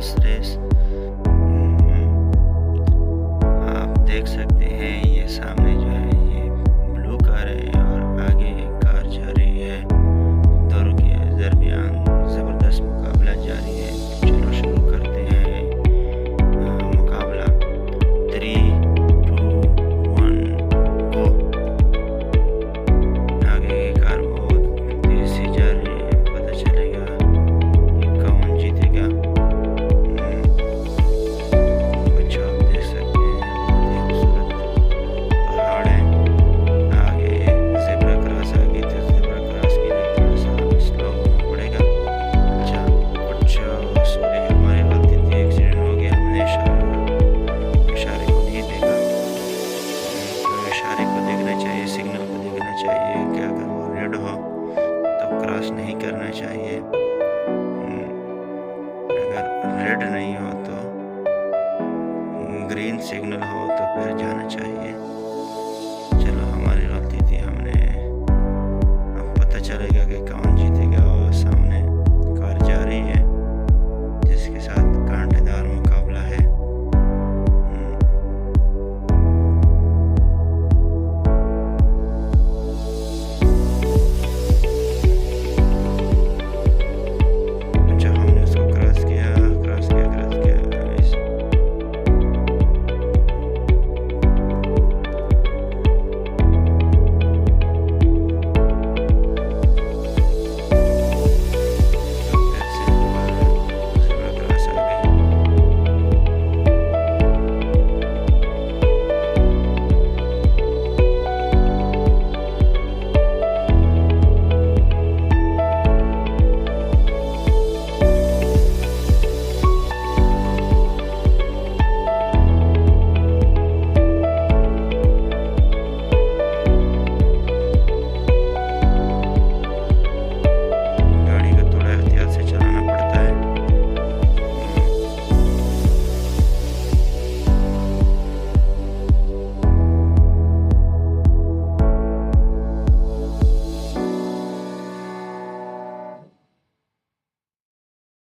बस रेस। आप देख सकते हैं ये सामने जो है ये ब्लू कार है और आगे एक कार जा रही है। दोनों के दरमियान ज़बरदस्त मुकाबला जारी है। चलो शुरू करते हैं मुकाबला। 3, 2, 1 गो। आगे की कार बहुत तेज से जा रही है, पता चलेगा कि कौन जीतेगा। बच्चों आप देख सकते हैं बहुत ही खूबसूरत पहाड़ है। आगे ज़ेब्रा क्रॉस आ गई तो ज़ेब्रा क्रॉस के लिए थोड़ा सा स्लो होना पड़ेगा। अच्छा कुछ सॉरी हमारी गलती थी, एक्सीडेंट हो गया, हमने इशारे को नहीं देखा। तो इशारे को देखना चाहिए, सिग्नल को देखना चाहिए कि अगर वो रेड हो तो क्रॉस नहीं करना चाहिए। अगर रेड नहीं हो तो ग्रीन सिग्नल हो तो फिर जाना चाहिए।